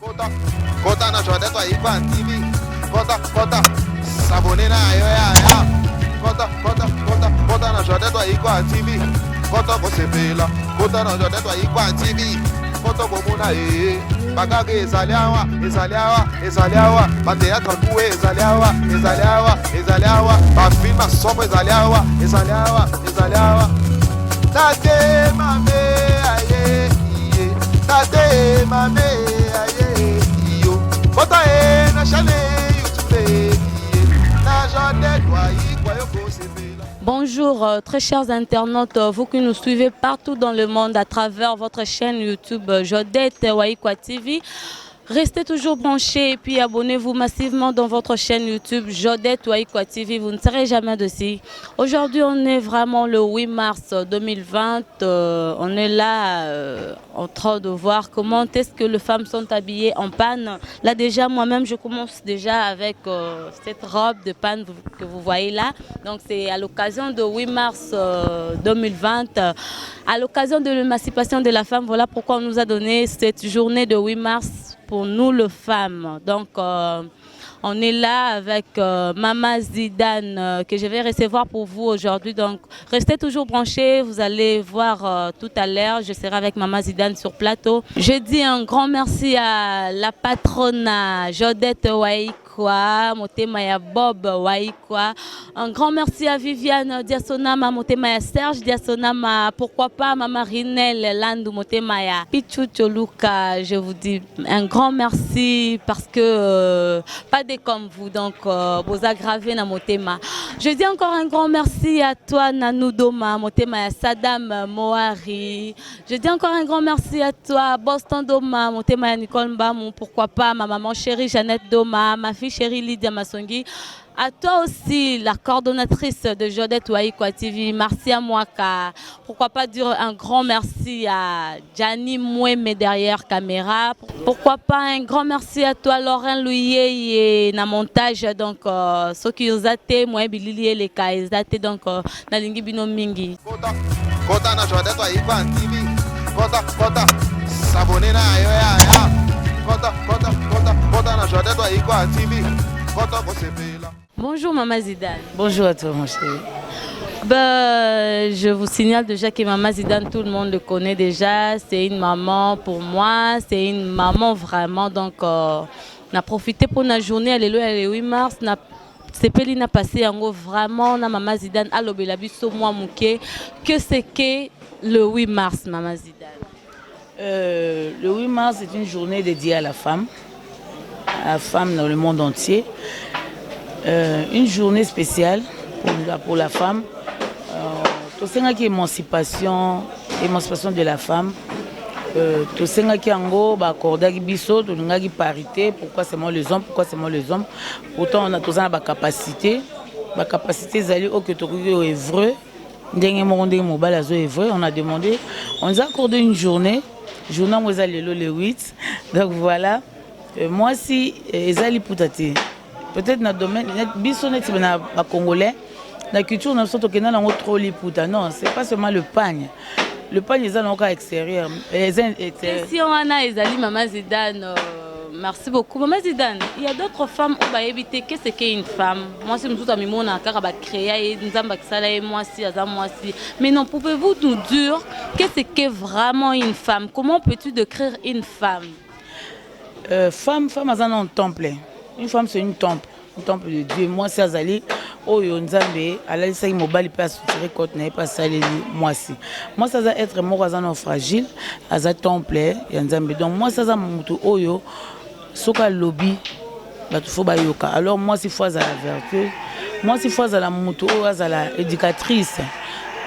Kota na Jodette wa Ikwan TV. Kota s'abonner na yo ya. Kota na Jodette wa Ikwan TV. Kota ko sepela. Kota na Jodette wa Ikwan TV. Kota ko muna Bagage ezaliawa. Bateatro kuwe ezaliawa. Bafilma somo ezaliawa. Tate mame aye. Tate mame aye. Kota na chale YouTube. Na Jodette wa Ikwan yo sepela. Bonjour très chers internautes, vous qui nous suivez partout dans le monde à travers votre chaîne YouTube Jodette Waikwa TV. Restez toujours branchés et puis abonnez-vous massivement dans votre chaîne YouTube Jodette Waikwa TV, vous ne serez jamais dessus. Aujourd'hui on est vraiment le 8 mars 2020, on est là en train de voir comment est-ce que les femmes sont habillées en panne. Là déjà moi-même je commence déjà avec cette robe de panne que vous voyez là. Donc c'est à l'occasion de 8 mars 2020, à l'occasion de l'émancipation de la femme, voilà pourquoi on nous a donné cette journée de 8 mars pour nous les femmes. Donc on est là avec Maman Zidane que je vais recevoir pour vous aujourd'hui. Donc restez toujours branchés, vous allez voir tout à l'heure. Je serai avec Maman Zidane sur plateau. Je dis un grand merci à la patronne Jodette Waikwa, motema ya Bob Waikwa. Un grand merci à Viviane Diasonama, motema ya Serge Diasonama. Pourquoi pas Maman Rinel Landu, motema ya Pichu Choluka. Je vous dis un grand merci parce que pas des comme vous, donc vous aggravez na motema. Je dis encore un grand merci à toi Nanou Doma, motema ya Sadam Moari. Je dis encore un grand merci à toi Boston Doma, motema ya Nicole Mbamou. Pourquoi pas ma maman chérie Jeannette Doma, ma fille chérie Lydia Masongi. À toi aussi, la coordonnatrice de Jodette Waikwa TV, Marcia Mwaka. Pourquoi pas dire un grand merci à Gianni Moueme derrière caméra. Pourquoi pas un grand merci à toi, Laurent Louye et na montage. Donc, ceux qui ont été, moi, Bilili les Kaizate, donc, na lingi bino mingi. Kota na Jodette Waikwa TV. Kota s'abonner na yo ya. Kota na Jodette Waikwa TV. Kota ko sepela. Bonjour Maman Zidane. Bonjour à toi mon chéri. Je vous signale déjà que Maman Zidane, tout le monde le connaît déjà. C'est une maman pour moi, c'est une maman vraiment. Donc, on a profité pour la journée, le 8 mars. C'est Pélina passé en gros vraiment na Maman Zidane à l'obélabiso moi mouké. Que c'est que le 8 mars Maman Zidane? Le 8 mars c'est une journée dédiée à la femme dans le monde entier. Une journée spéciale pour la femme. Tout ce qui est émancipation de la femme. Tout ce qui est en gros, accorder biso, tout ce qui est parité. Pourquoi c'est moi les hommes? Pourtant on a tous la capacité. La capacité c'est au que tu es vrai. On a demandé, on nous a accordé une journée. Journée où ils allaient le 8. Donc voilà. Moi si ils allaient poutate. Peut-être dans le domaine, les Congolais, la culture, nous sommes trop liputa. Non, ce n'est pas seulement le pagne. Le pagne, ils sont encore extérieur. Si on a Ezali, Maman Zidane, merci beaucoup. Maman Zidane, il y a d'autres femmes qui ont évité qu'est-ce qu'est une femme. Moi, c'est tout à fait mon accord à créer, moi si. Mais non, pouvez-vous nous dire qu'est-ce qu'est vraiment une femme? Comment peux-tu décrire une femme? Femme, elle a un temple. Une femme, c'est une temple de Dieu. Moi, c'est Azali. Oh, Nzambe, Allah, ça, il m'a pas soutenu quand on n'est pas salé. Moi, si. Moi, ça va être mort à un fragile, à un temple, Nzambe. Donc, moi, ça va m'outer. Oh, yo, soka lobby, bah, tu faut bayoka. Alors, moi, si fois à la vertu, moi, si fois à la moutou, à la éducatrice.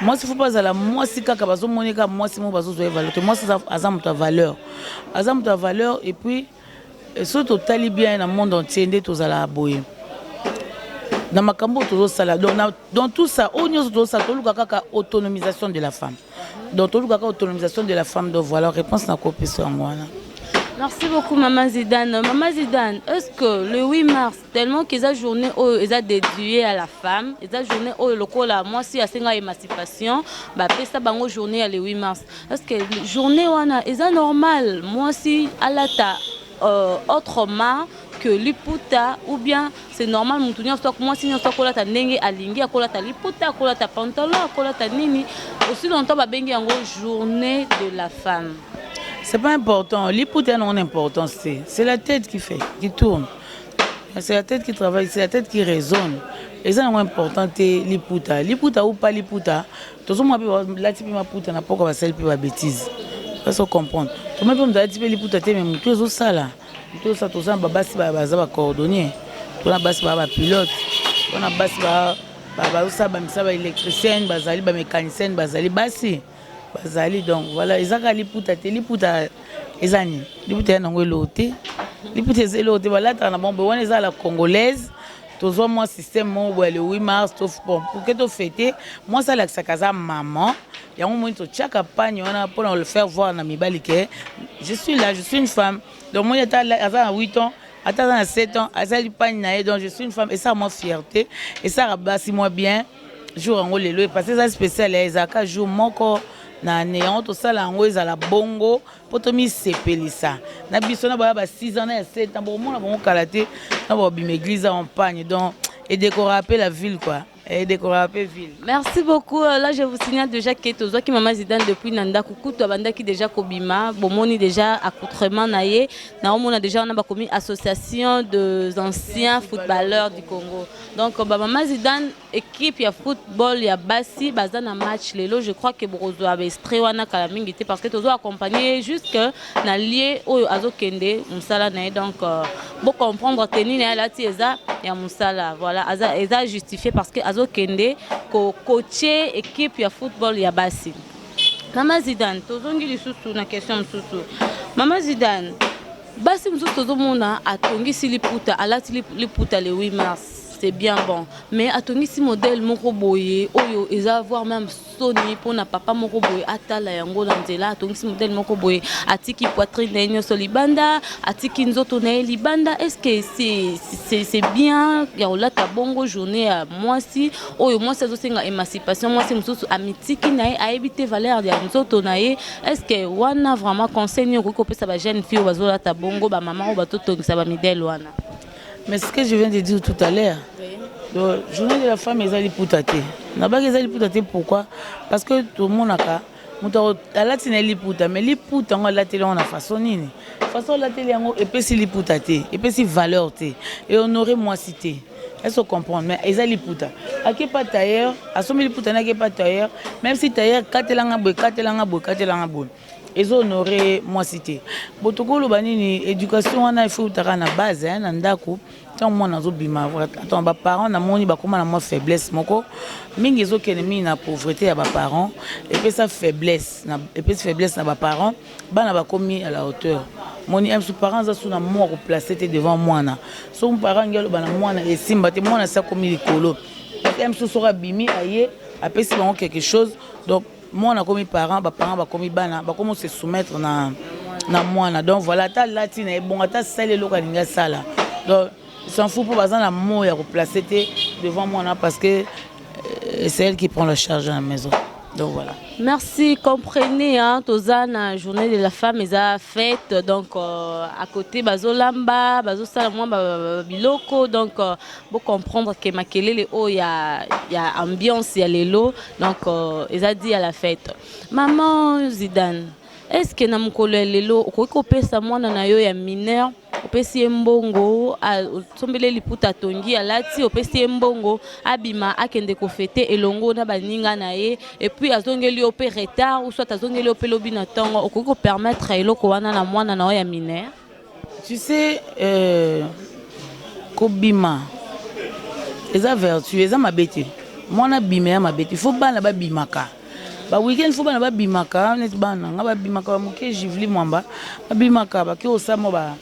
Moi, si faut pas à la moi, si kaka bazo monika, moi, si mon bazo valeur. Moi, ça a ta valeur. Azam ta valeur, et puis. Surtout talibien dans le monde entier tous à la boye dans ma cambo tous ça dans tout ça on y tout ça tout le kaka autonomisation de la femme donc tout le kaka autonomisation de la femme donc voilà réponse na copie sur moi. Merci beaucoup Maman Zidane. Maman Zidane, est-ce que le 8 mars, tellement qu'ils ont journée où ils ont dédié à la femme, ils ont journée où le col à moi si à une émancipation, bah après ça bango journée le 8 mars. Est-ce que journée wana ils ont normal moi si à la ta autrement que liputa, ou bien c'est normal mutunia soit moi si soit kola ta ndenge alingi akola ta liputa kola ta pantalon kola ta nini aussi longtemps ba bengi yango journée de la femme. C'est pas important, liputa non important, c'est la tête qui tourne. C'est la tête qui travaille, c'est la tête qui résonne. Et ça, c'est important, liputa. Liputa ou pas liputa, tout le monde là, tu peux m'appuyer, n'a pas quoi faire de bêtises. Ça, faut comprendre. Tout le monde peut me dire liputa, mais tout ça là. Tout ça, baba, si baba, ça va coordonner. Tout ça, baba, pilote. Tout ça, baba, ça va électricien, bazali, mécanicien, bazali, bazali. Donc voilà, ils ont liputa, ezani. Liputa, non, l'autre. Liputa, c'est l'autre. Voilà, t'as un bon, on est à la congolaise. Tous moi système le 8 mars bon pour que tu fêter moi ça la casa maman il y a un moment où chaque campagne on a pour le faire voir dans mes baliquets je suis là je suis une femme donc moi à 8 ans à 7 ans à ça donc je suis une femme et ça moi fierté et ça rabasse moi bien jour en le parce que ça spécial les aka jour mon corps na néant tout ça là en à la bongo pour te mis sepelisa na biso na ba 6 ans na 7 ans bon mon bon kalaté na ba bi église en pagne donc et décorer la ville quoi et décorer la ville. Merci beaucoup. Là je vous signale déjà que tozo ki maman Zidane depuis nanda kuku to banda ki déjà kobima bomoni déjà accoutrement naie na on a déjà on a commis association des anciens footballeurs du Congo. Donc maman Zidane équipe ya football ya basi baza na match lelo je crois que Brozo avait extrait wana kala mingi te parce que tozo accompagner jusque na lié oyo azokende musala na donc pour comprendre tenir na la tieza ya musala voilà eza justifié parce que azokende ko coacher équipe ya football ya basi. Maman Zidane tozongi lisusu na question mususu. Maman Zidane basi mususu tozomona atongisi liputa alati liputa le 8 mars. C'est bien bon mais atongisi modèle moko boye oyo eza voir même soni pour na papa moko boye atala yango na nzela atongisi modèle moko boye atiki poitrine na nyoso libanda atiki nzoto na libanda est-ce que c'est bien ya olata bongo journée à mwasi oyo mwasi azosenga émancipation mwasi mususu amitiki na aebite valeur ya nzoto na ye est-ce que wana vraiment conseil ko kopesa ba jeune fille bazolata bongo ba maman o batotongisa ba modèle wana. Mais ce que je viens de dire tout à l'heure, la journée de la femme, ils ont l'hypothèse. Pourquoi? Parce que tout le monde a la l'hypothèse, mais l'hypothèse, on a la télé, on a façon. Façon la télé, et puis c'est l'hypothèse, et puis c'est valeur, et honorer moi cité. Est-ce que vous comprenez? Mais ils ont l'hypothèse. À qui pas tailleur, à son l'hypothèse, à qui pas tailleur, même si tailleur, 4 langues, ils ont honoré moi cité. Botokolo banini éducation on a il faut utaka na base hein na ndako tant moi nazo bima attends ba parents na moni ba comment na moi faiblesse moko mingi zo kenemi na pauvreté ya ba parents et puis ça faiblesse na et puis faiblesse na ba parents bana ba komi à la hauteur moni am sous parents za suna moi replacer devant moi na son parent ngelo bana moi na esimba te moi na ça komi likolo am sous sera bimi aye après si on quelque chose donc moi on a commis parents ba commis bana ba comment se soumettre na moi donc voilà ta latine et bon ta sale lo kalinga sala donc ils s'en fout pour bazan la moi ya replacer devant moi parce que c'est elle qui prend la charge à la maison. Donc voilà. Merci, comprenez, hein, Tozana, journée de la femme, ils ont fête, donc à côté, Bazolamba, Bazosalamwa, Biloko, donc pour comprendre que Makelele, il y a ambiance, il y a les lots, donc ils ont dit à la fête. Maman Zidane, est-ce que Namukolo les lots, au côté ça moi nanayo ya mineur, au pesi mbongo, à sombele liputa tongi alati, au pesi mbongo, abima akende kofete elongo na baninga nae, et puis azongeli au pe retard ou soit azongeli au pe lobi na tongo, au côté permettre eloko wana na moi nanayo ya mineur. Tu sais, kobima, eza vertu, eza mabete. Moi na bima mabete, faut pas na ba bimaka. Ba weekend faut ba bimaka net bana nga ba bimaka muke jivli mwamba ba bimaka ba ke osamo ba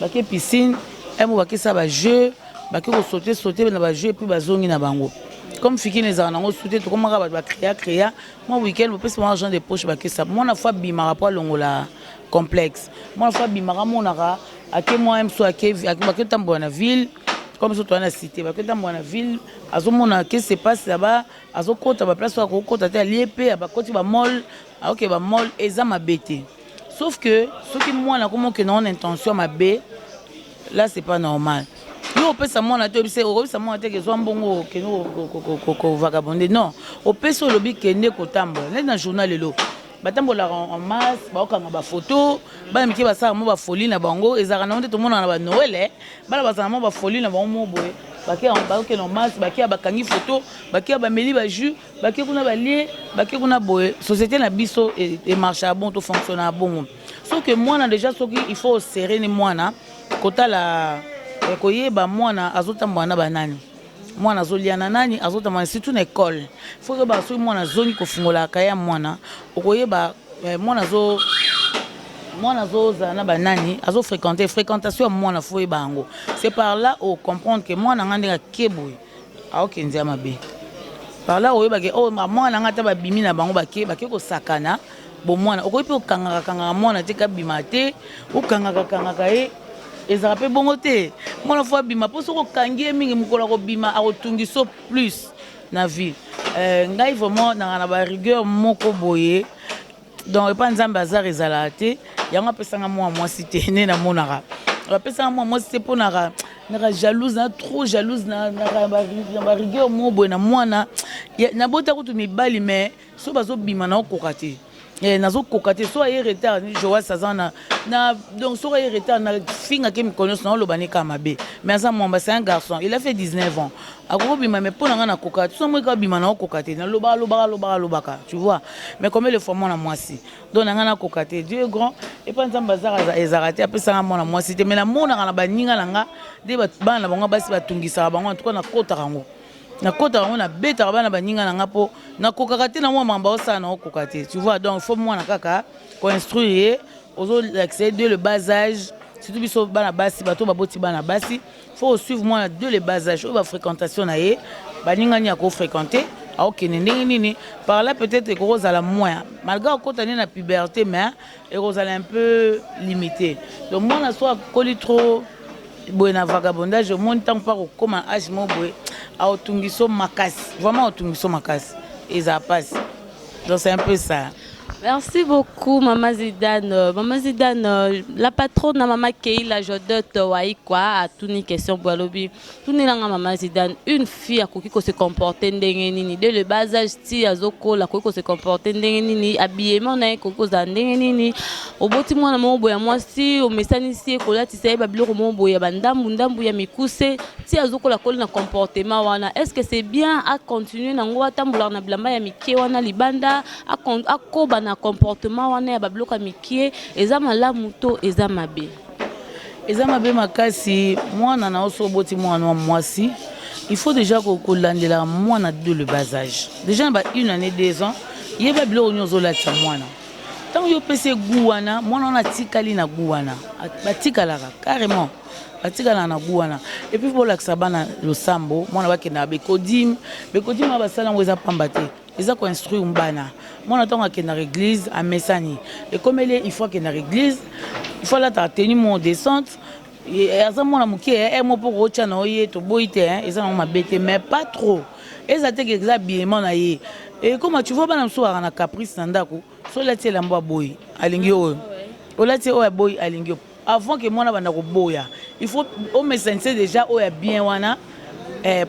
ke piscine et mo ba ke sa ba jeu ba ke ko sauter na ba jeu puis ba zongi na bango comme fiki les ana ngo sauter to comme ba créer moi weekend mo pesa argent de poche ba ke sa moi na fois bimaka po longola complexe moi na fois bimaka monaka ake moi même so ake ba ke tambo na ville comme surtout na cité ba que dans la ville azomona que se passe là-bas azokota ba place ko kota te liepé ba koti ba mall OK ba mall eza mabete sauf que ce qui moi na comment que non intention mabe là c'est pas normal. Yo peut ça mona te c'est au ça mona te que soit bongo que nous vagabonder non au peut sur lobby que ne ko tambola là dans journal lelo batambola en masse ba okanga ba photo ba miki ba sa mo ba folie na bango ezaka na tout le monde na ba Noël ba ba sa mo ba folie na bango mo boye baki en baroque en masse baki ba kangi photo baki ba meli ba jus baki kuna ba lié baki kuna boye société na biso et marche à bon tout fonctionne à bon sauf que moi na déjà ce qu'il faut serrer ni moi na kota la koyeba mwana azotambwa na banani mwana azoliana nani azotambwa surtout na école faut que ba so mwana zoni kofungola kaya mwana okoyeba mwana zo za na banani azo fréquentation mwana faut ebango c'est par là au comprendre que mwana ngandeka keboy aokenzi ya mabe par là oyeba ke oh mwana ngata ba bimi na bango bake ko sakana bo mwana okoyipe okangaka mwana te ka bima te okangaka ezaka pe bongo te mwana fo bima po soko kangie mingi mukola ko bima akotungi so plus na vie ngai vraiment na ba rigueur moko boye donc pas nzambe azar ezala te yango apesanga moi cité ne na monaka apesanga moi cité po na jalouse na trop jalouse na ba rigueur mo boye na mwana na bota ko tu mibali mais so bazo bima na okoka te nazo kokate so ay retard ni joa sazana na donc so ay retard na finga ke mi connaisse na lo banika mabe mais ça mon c'est un garçon il a fait 19 ans akoko bima mais pour na kokate so mo ka bima na kokate na lobaka tu vois mais comme le format na moi si donc na kokate Dieu est grand et pas nzamba zara ezarate apesa na mona moi si te mais na mona na baninga nanga de bana bango basi batungisa bango en tout cas na kota rango na kota rango na beta bana baninga nanga po na kokakate na mwa mamba osa na kokate tu vois donc faut moi na kaka ko instruire aux l'accès de le bas âge surtout biso bana basi bato baboti bana basi faut suivre moi de le bas âge ou ba fréquentation na ye baninga ni ko fréquenter a okene nini par là peut-être que rose à la moins malgré kota ni na puberté mais et rose un peu limité donc moi na soit coli trop boy na vagabondage mon temps pas comme un âge mo boy a otungiso makasi vraiment otungiso makasi et ça passe donc c'est un peu ça. Merci beaucoup, Maman Zidane. Maman Zidane, la patronne de Maman Keila Jodette Waikwa a tout une question pour l'obi. Tout n'est Maman Zidane, une fille à qui se comporter n'engeni dès le bas âge ti azoko la qui se comporter n'engeni habillement na koko za n'engeni au boti moi na mo boya moi si au mesani si ko la ti sai ba biloko mo boya bandambu ya mikuse ti azoko la na comportement wana. Est-ce que c'est bien à continuer na ngwa tambula na blamba ya mike wana libanda à koba na comportement wana ya babloka mikie eza malamu to eza mabe makasi mwana na oso boti mwana wa mwasi il faut déjà ko landela mwana de le bas âge déjà ba une année 2 ans yeba bilo nyozo la tsa mwana tant yo pese guwana mwana na tikali na guwana batikala carrément batikala na guwana et puis pour laksa bana lo sambo mwana bakenda bekodim abasala ngoza pambate eza ko instruire mbana mwana tonga ke na église à Messani et comme il faut que na église il faut la tenir mon descente et asa mwana mukie mo pour rocha na oye to boite eza na mabete mais pas trop eza te que ça bien na ye et comme tu vois bana msoa na caprice na ndako so la tiela mbo boy alingi o la tie o boy alingi avant que mwana bana ko boya il faut au messense déjà o ya bien wana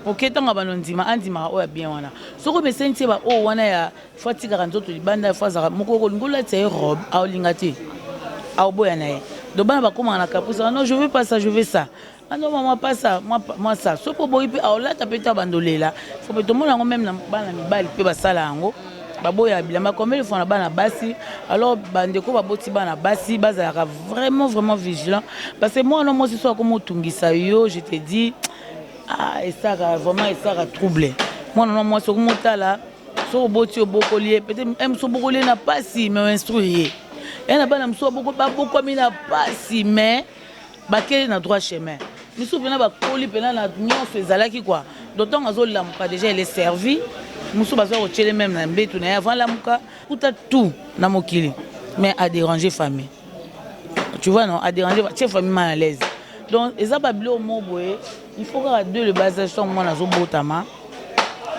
pour que tant abandondima andima o ya bien wana soko messense ba o wana ya fatika kanzoto libanda faza moko ngola tie robe a lingati a boya na ye donc bana ba koma na caprice non je veux pas ça je veux ça ah non maman pas ça moi ça so pour boy pe a la tapeta bandolela faut que tout le monde même na bana mibali pe ba sala yango baboya bilamba comme ils font na bana basi alors bandeko baboti bana basi bazalaka vraiment vigilant parce que moi non moi ce soir comme tungisa yo je te dis ah et ça vraiment et ça troublé moi non moi so motala so boti obokolier peut-être même so bokolier na pas si mais instruire et na bana mso boko mi na pas si mais bakeli na droit chemin miso pena bakoli pena na nyonso ezalaki quoi d'autant azolamuka déjà il est servi musu bazo ochele même na mbetu na avant la muka tout tout na mokili mais à déranger famille tu vois non à déranger chef famille mal à l'aise donc eza babilo moboé il faut que deux le bas âge sont moi na zo botama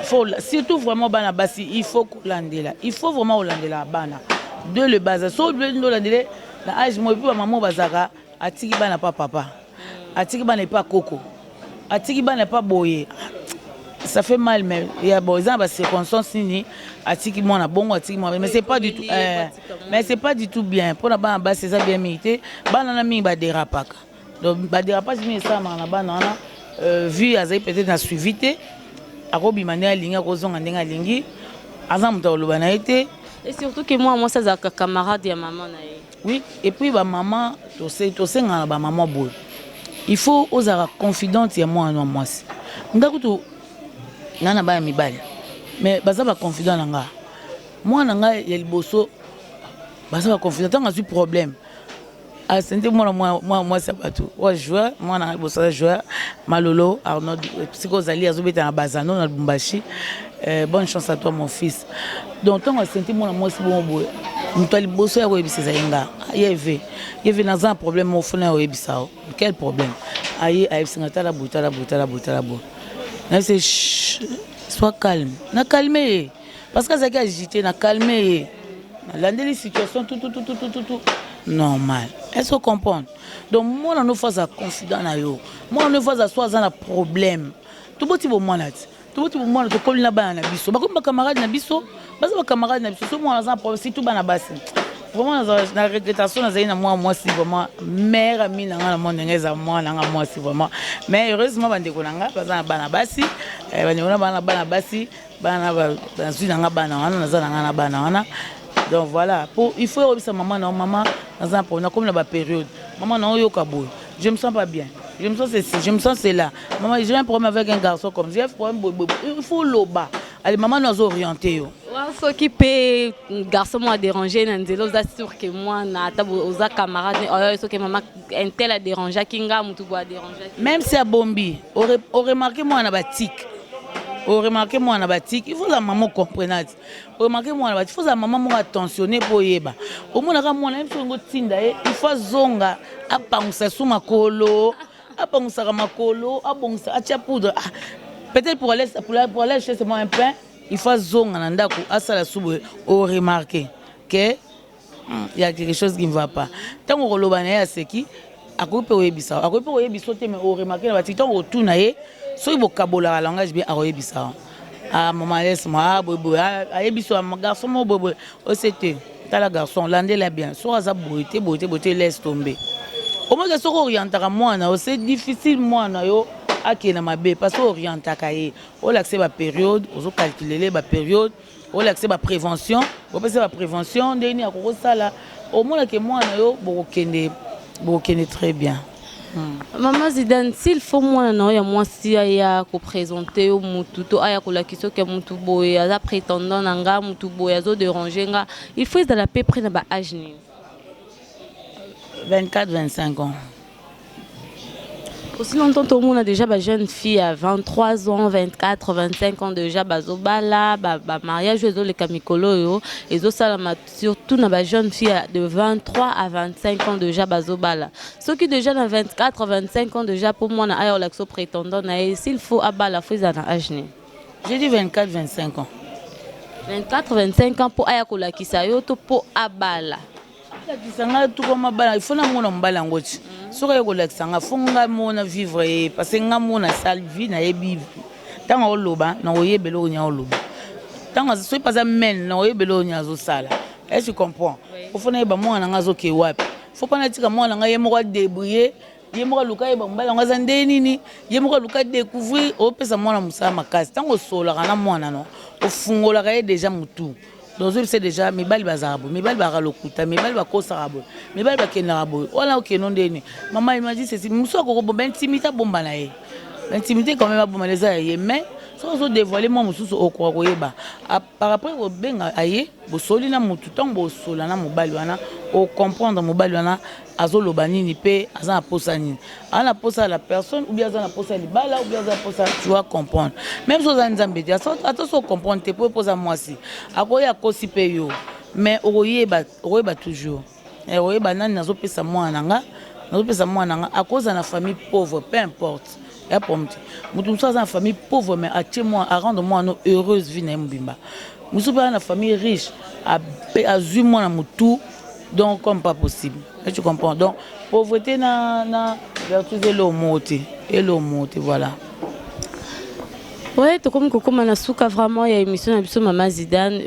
faut surtout vraiment bana basi il faut kolandela il faut vraiment kolandela bana deux le bas âge so ndo landela na âge mo puis maman bazaka atiki bana papa atiki bana pas coco atiki bana pas boye ça fait mal mais il y a bon exemple circonstances ni atiki mona bongo atiki moi mais c'est pas du tout mais c'est pas du tout bien pour la bana bas c'est ça bien mérité bana na mi ba dérapaka donc ba dérapage ni ça na bana na vu azai peut-être na suivité akobi mane alinga kozonga ndenga lingi azam to lo bana été et surtout que moi ça za camarade ya maman na ye. Oui, et puis ba maman to se ngana ba maman boy. Il faut oser confidente ya moi non moi. Ngakutu ngana ba mi bali. Mais baza ba confident nga. Moi nga ya liboso baza ba confident tant a eu problème. Ah c'était moi ça pas tout. Wa joueur, moi na bossa joueur Malolo Arnaud psychozali azobeta na bazano na Lubumbashi. Bonne chance à toi mon fils. Donc tant a senti moi si bon boy. Mutali bosso ya webisa zainga yeve dans un problème au fond ya webisa quel problème ayi singa la bo là c'est sois calme na calmer parce que ça qui agité na calmer landeli situation tout normal est-ce qu'on comprend donc moi on nous face à confident na yo moi on nous face à soit un problème tout petit bon malade tout petit bon malade to kolina bana biso ba comme camarade na biso bas ba camarade na biso moi on a un problème si tout bana basi vraiment na regrettation na zaina moi si vraiment mère ami na ngana monde ngeza moi na ngana moi si vraiment mais heureusement bande ko nanga bana bana basi bana basi bana ba zui na ngana bana wana na zana ngana bana wana donc voilà pour il faut obisa maman dans un problème comme la période maman na yo kaboy je me sens pas bien. Je me sens ceci, je me sens cela. Maman, j'ai un problème avec un garçon comme ça. J'ai un problème, il faut l'oba. Allez, maman nous orienter. Ce qui peut garçon moi déranger, Nanzelo, c'est sûr que moi, aux camarades, ce que maman un tel a dérangé, Kinga, Moutou a dérangé. Même si à Bombi, on remarque moi en abatique. On remarque moi en abatique, il faut la maman comprenne. On remarque moi en abatique, il faut la maman attentionner pour yeba. Au moins, la maman, il faut zonga, apangsa sous ma colo. Abongsa makolo, abongsa atia poudre. Peut-être pour aller chez moi un pain, il faut zonga nandako asala soubo au remarquer que il y a quelque chose qui ne va pas. Tant qu'on relobane ya seki, akope oyebisa. Akope oyebisa te mais au remarquer na bati tant on tourne ye, so il vocabulaire langage bien oyebisa. Ah maman laisse moi bobo ayebisa mon garçon mon bobo. O c'était tala garçon landé là bien. So aza beauté laisse tomber. Au moins que ce orientera moi c'est difficile moi na yo akena mabe parce que orientaka ye o l'accès ba période ozo calculer ba période o l'accès ba prévention o penser ba prévention ndeni akoko sala au moins que moi na yo bokende très bien. Maman Zidane, s'il faut moi na ya moi si aya ko présenter au mutu to aya ko la kiso ke mutu boye aza prétendant nanga mutu boye azo déranger nga il faut dans la paix près na ba âge ni 24-25 ans. Aussi longtemps tout le monde a déjà des jeunes filles à 23 ans, 24, 25 ans déjà bazobala, mariage les kamikolo et surtout na jeunes filles de 23 à 25 ans déjà bazobala. Ceux qui déjà dans 24, 25 ans déjà pour moi na ayo l'axo prétendant na s'il faut abala faut za na âge ni. J'ai dit 24-25 ans. 24-25 ans pour aya ko la kisayo to pour abala. Kisanga tout comme bala il faut na mona mbala ngoti soka yeko la kisanga fonga mona vivre parce que nga mona sale vie na yebi tanga oloba na oyebelo onya oloba tanga so pas amen na oyebelo onya zo sala est-ce que tu comprends il faut na yeba mona nga zo ke wapi faut pas na tika mona nga yemo ko débrouiller yemo ko luka yeba mbala nga za ndenini yemo ko luka découvrir o pesa mona musa makasi tanga sola kana mona no o fungola ka déjà mutu. Donc c'est déjà mes balles bazarabo, mes balles baralokuta, mes balles bakosarabo, mes balles bakenarabo. Voilà ok non déni. Maman il m'a dit c'est muso ko bon intimité bomba na ye. L'intimité quand même bomba les aye mais sans so dévoiler moi mususu okwa koyeba. Par après au benga aye, bo soli na mutu tant bo sola na mobali wana, o comprendre mobali wana azoloba nini pe azana posa nini. Ana posa la personne ou bien azana posa libala ou bien azana posa tu vas comprendre. Même chose en Zambie, attention comprendre te pour poser moi si. Akoya kosi pe yo. Mais oyeba toujours. Et oyeba nani nazo pesa moi nanga, nazo pesa moi nanga à cause de la famille pauvre, peu importe. Ya pomti. Mutu ça dans famille pauvre mais moi à rendre moi une heureuse vie na mbimba. Musu pas na famille riche à moi na mutu donc comme pas possible. Tu comprends donc pauvreté na vertus et l'eau monte. Et l'eau monte, voilà. Ouais, comme Coco Manasuka, vraiment, il y a une émission avec Maman Zidane.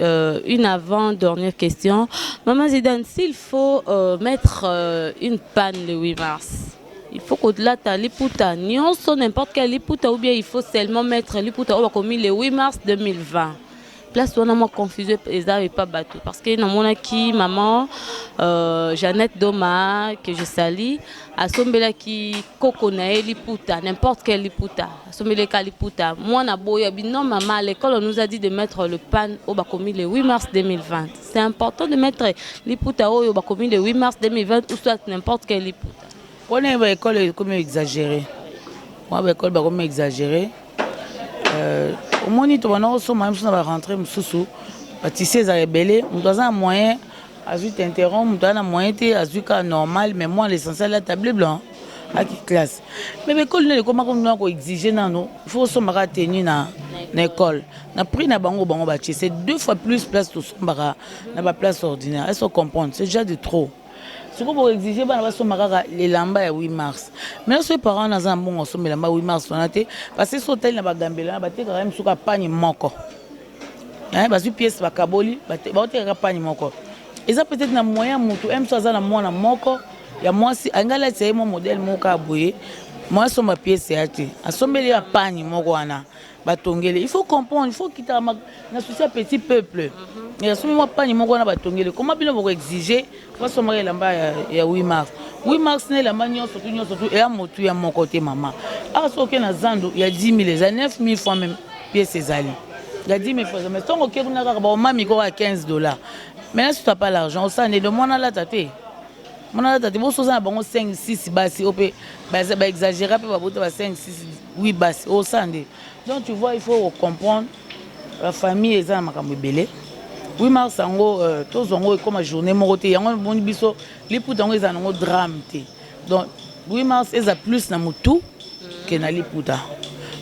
Une avant-dernière question. Maman Zidane, s'il faut mettre une panne le 8 mars, il faut qu'au-delà de l'Iputa, n'importe quel Iputa, ou bien il faut seulement mettre l'Iputa au commis le 8 mars 2020. Place où on a moins confusé et pas bateau. Parce que dans mon qui maman, Jeannette Doma, que je salue, à Sombela qui coconae liputa, n'importe quel liputa, Sombela liputa. Moi, na boya non maman, à l'école, on nous a dit de mettre le pan au bakomi le 8 mars 2020. C'est important de mettre liputa au bakomi le 8 mars 2020 ou soit n'importe quel liputa. On est à l'école comme exagéré. Moi, à l'école, comme exagéré. Au moins, tu vas rentrer, tu sais, ça rebelle. On doit avoir un moyen à t'interrompre, on doit avoir un moyen à normal, mais moi, l'essentiel, la table blanche, à qui classe. Mais l'école, comment on doit exiger, il faut se tenir dans l'école. On a pris na bango c'est 2 fois plus place tout ça, na place ordinaire. Est-ce qu'on comprend? C'est déjà de trop. Ce qu'on peut exiger, les lambas le 8 mars. Mais si les parents ont un bon ensemble, les lambas 8 mars, parce que si hôtel n'a pas gambela, il y a quand même un panier moko. Parce que pièce va kaboli, il y a un panier moko. Et ça peut-être un moyen, même si ça moyen moko, il y a moi si angala c'est mon modèle moko aboué. Moi sur ma pièce c'est acheté. Assemblée il y a panier moko ana. Il faut comprendre, il faut quitter na souci à petit peuple. Et assumer moi panier moko ana batongele. Comment bien vous exiger parce que moi lamba ya 8 mars. 8 mars né la manion surtout et à motu ya mon côté maman. Ah so que na zando il y a 10 000 les 9 000 fois même pièce ces ali. Il y a 10 000 fois mais tant que kuna ka ba mami ko à $15. Maintenant si tu n'as pas l'argent, on s'en est de moi là taté. Mon là taté bon so ça bon 5 6 basi op ba exagérer ba bote ba 5 6 8 basi au sandé. Donc tu vois il faut comprendre la famille est dans makambo belé. 8 mars ango tous ango comme journée moroté yango bon biso liputa ngo ezana ngo drame té. Donc 8 mars est plus na mutu que na liputa.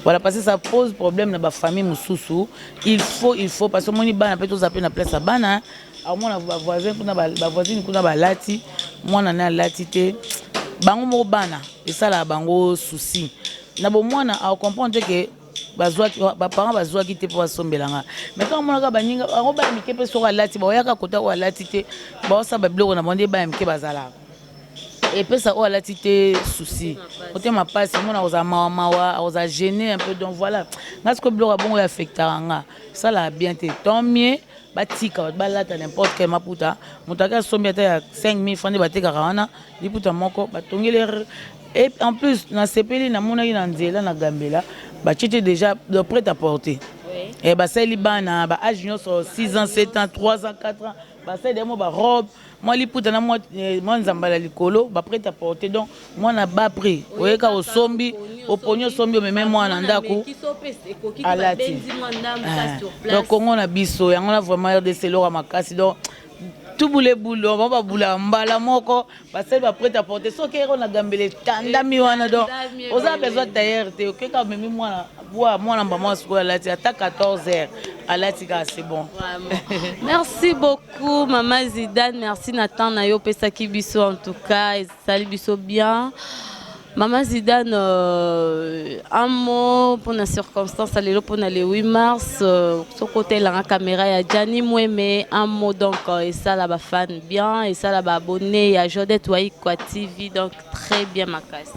Voilà parce que ça pose problème dans la famille mususu. Il faut parce que moni bana peut tous appeler na place bana. Alors moi na voisin kuna ba voisine kuna ba lati, moi na lati té. Bango mo bana et ça la bango souci. Na bo moi na comprendre que ba parents bazwa ki te pour sombelanga. Mais quand mon ka baninga bango ba mike pe so lati ba yaka kota wa lati te. Ba sa ba bloko na bonde ba mike bazala. Et puis ça a la petite souci. Côté ma passe, moi on a gêné un peu donc voilà. Parce que blog bon affecté ça l'a bien été tant mieux. Batika balata n'importe quel maputa. Mutaka sombi à 5 000 francs de batika rana. Liputa moko batongele. Et en plus dans ces pays na mona ina nzela na Gambela, batite déjà de prêt à porter. Et bah c'est libana ba âge sur 6 ans, 7 ans, 3 ans, 4 ans. Bah c'est des mots ba robe. Moi liputa na moi nzambala likolo ba prêt à porter donc moi na ba prix. Oyeka au sombi, au pognon sombi même moi na ndako. Alati. Donc on a biso, on a vraiment de c'est l'ora makasi donc tout boule boule on va boula mbala moko parce que ba prêt à porter so que on a gambelé tanda mi wana donc on a besoin d'ailleurs te que quand même moi na maman siko alati à 14h alati c'est bon. Merci beaucoup maman Zidane, merci Nathan Nayo pesaki biso en tout cas et salut biso bien. Maman Zidane, un mot pour la circonstance, pour le 8 mars, sur côté la caméra, il y a Gianni Moueme, un mot donc, et ça là, fan bien, et ça là, abonné, il y a Jodette Waikwa TV, donc très bien ma casse.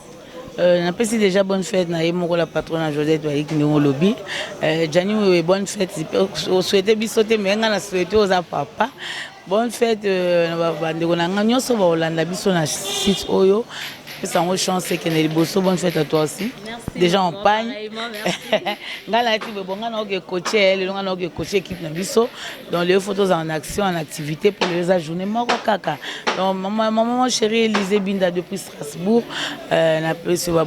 On a déjà bonne fête, on a la patronne à Jodette Waikwa Niveau Lobby. Gianni Moueme, bonne fête, on souhaitait bisoter, mais on a souhaité aux papa. Bonne fête, on a gagné sur Hollande, biso na site Oyo. C'est une chance que les bossos bonne fête à toi aussi. Merci. Déjà en pagne. Merci. Donc les photos en action, en activité pour les journée moko kaka. Donc maman chérie Élisée Binda depuis Strasbourg.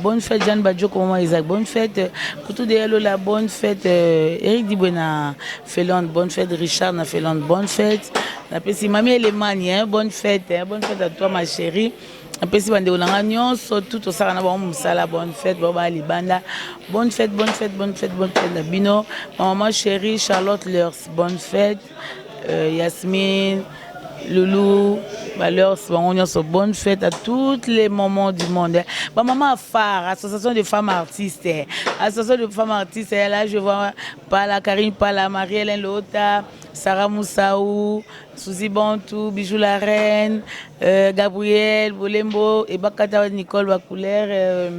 Bonne fête Jeanne Badjo comment Isaac bonne fête. Coutou de Hello la bonne fête. Eric Dibona Felon bonne fête. Richard na Felon bonne fête. Napesi Mamie Elemani bonne fête à toi ma chérie. Après si bande olanga nyonso tout osaka na ba musala bonne fête baba libanda bonne fête na bino maman chérie Charlotte Leurs bonne fête Yasmine Loulou, leur bonne fête à tous les moments du monde. Maman phare, association de femmes artistes. Association de femmes artistes, là je vois Pala, Karine Pala, Marie-Hélène Lota, Sarah Moussaou, Suzy Bantou, Bijou la Reine, Gabriel, Bolembo, et Bakata Nicole Bacoulère.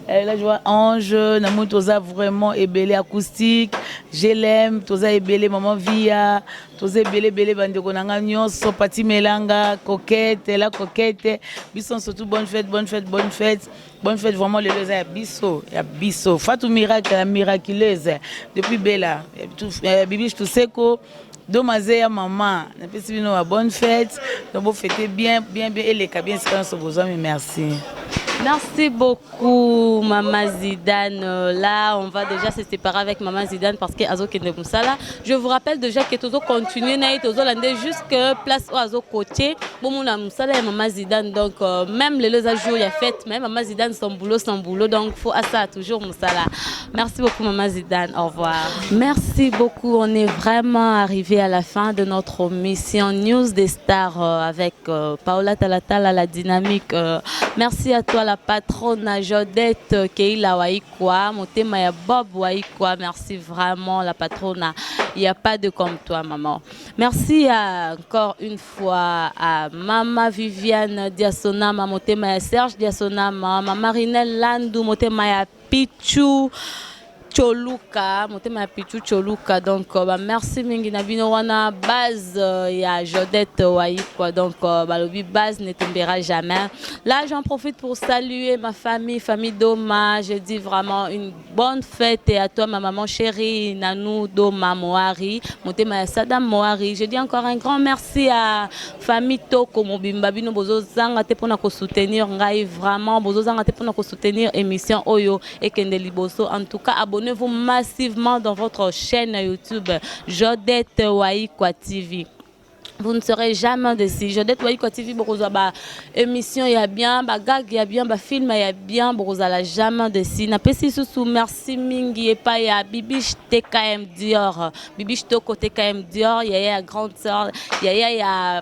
Là, je vois Ange, Namou Toza vraiment ébélé acoustique. Je l'aime, Toza ébélé Maman Via, Toza ébélé Bandeko Nanga Nyonso, Pati Melanga, Coquette, la Coquette. Bisson surtout bonne fête, bonne fête, bonne fête. Bonne fête vraiment les deux à Bisso, il y a Bisso. Fatou Miracle, la miraculeuse. Depuis Bella, Bibi Touseko. Domazé à maman, bonne fête. Donc vous fêtez bien, bien, bien. Et les cabines, c'est quand on besoin, mais merci. Merci beaucoup, Maman Zidane. Là, on va déjà se séparer avec Maman Zidane parce que Azo Kende Moussala. Je vous rappelle déjà que Tozo continue, Tozo Landé jusqu'à place où Azo côté. Bon, mon Moussala et Maman Zidane. Donc, même les deux jours, il y a fête, même Maman Zidane, son boulot. Donc, il faut à ça toujours Moussala. Merci beaucoup, Maman Zidane. Au revoir. Merci beaucoup. On est vraiment arrivé à la fin de notre mission News des Stars avec Paola Talatala, la dynamique. Merci à toi, la patronne Jodette Keila Waikwa, Motema ya Bob Waikwa. Merci vraiment, la patronne. Il n'y a pas de comme toi, maman. Merci encore une fois à Maman Viviane Diasonama, Motema ya Serge Diasonama, Maman Rinel Landou, Motema ya Pichu Choluka, Motema Pichu Choluka. Donc merci mingi na bino wana base ya Jodette Waikwa. Donc balobi base ne tombera jamais. Là j'en profite pour saluer ma famille Doma. Je dis vraiment une bonne fête et à toi ma maman chérie Nanou Doma Moari, Motema ya Sadam Moari. Je dis encore un grand merci à famille Toko Mobimba bino bozo zanga te pona ko soutenir ngai, vraiment bozo zanga te pona ko soutenir émission Oyo et Kende Liboso. En tout cas abonnez-vous massivement dans votre chaîne YouTube Jodette Waikwa TV. Vous ne serez jamais déçus. Jodette Waikwa TV, Boroza, émission, il y a bien, gag, il y a bien, film, il y a bien, Boroza, la jamais déçu. Napesi sous merci Mingi et pas ya Bibiche TKM Dior. Bibiche Toko TKM Dior, il y a grande sœur, il y a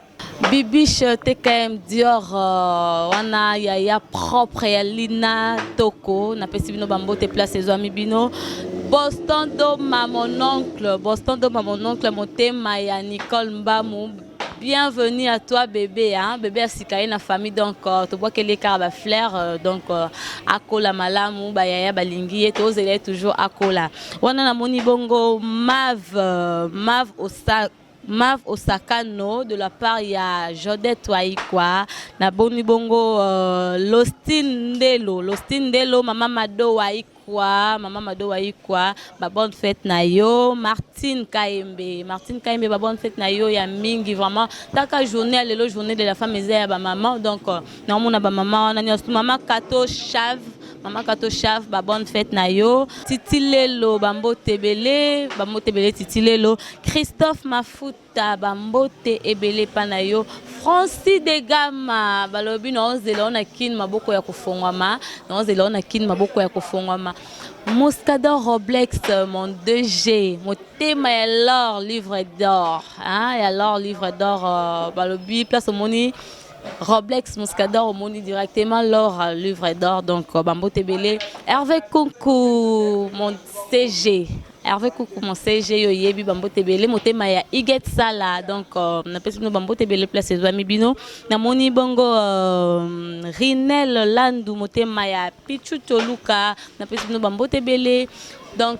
Bibiche TKM Dior, wana, il y a propre, il y a Lina Toko. Napesi bino bambo te place les amis bino. Boston do mon oncle, Motema ya Nicole Mbamou. Bienvenue à toi bébé, hein? Bébé a sikaye na famille donc tu vois que les carabes flair donc akola malamu bayaya balingi et tous elle est toujours akola. Wana na moni bongo Mav Osakano de la part ya Jodette Waikwa na boni bongo Lostin Delo Maman Mado Waikwa ba bonne fête na yo. Martine Kaembe ba bonne fête na yo ya mingi vraiment taka journée lelo journée de la femme ya ba maman donc na mona ba maman na nyosu Maman Kato Chave ba bonne fête na yo. Titilelo bambote belé Titilelo. Christophe Mafuta bambote ebele panayo. Francis de Gama balobi no zelona kin maboko ya kufongwama Moscador Roblex, mon 2G, Motema ya l'or livre d'or, hein, et alors livre d'or balobi place au moni Roblex Moscador au moni directement l'or livre d'or donc bambo tebele. Hervé Coucou mon CG. Hervé Coucou mon CG yo yebi bambo tebele Motema ya Iget Sala donc na pesi no bambo tebele place les amis bino na moni bongo Rinel Landou Motema ya Pichu Choluka na pesi no bambo tebele donc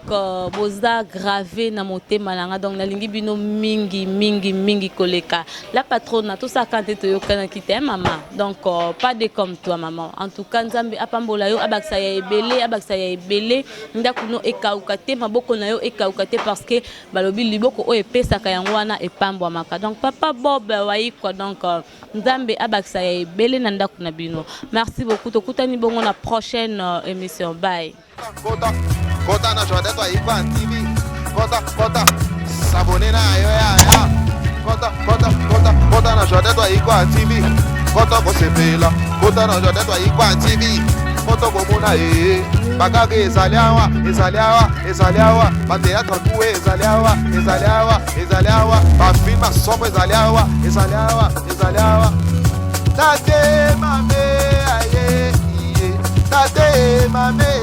boza gravé na Motema nanga donc na lingi bino mingi koleka la patronne tout ça quand tu yokana kité maman donc pas de comme toi maman en tout cas nzambe apambola yo abaksa ya ebele ndakuno ekaukate maboko na yo ekaukate parce que balobi liboko o epesaka yango wana epambwa maka donc papa Bob Waikwa donc nzambe abaksa ya ebele na ndakuna bino. Merci beaucoup tokutani bongo na prochaine émission. Bye. Kota na Jodette Waikwa TV. Kota s'abonner na yo ya. Kota na Jodette Waikwa TV. Kota ko sepela. Kota na Jodette Waikwa TV. Kota ko mona bakage ezali awa bateatre kuwe ezali awa bafilme asombo ezali awa tate mame aye tate mame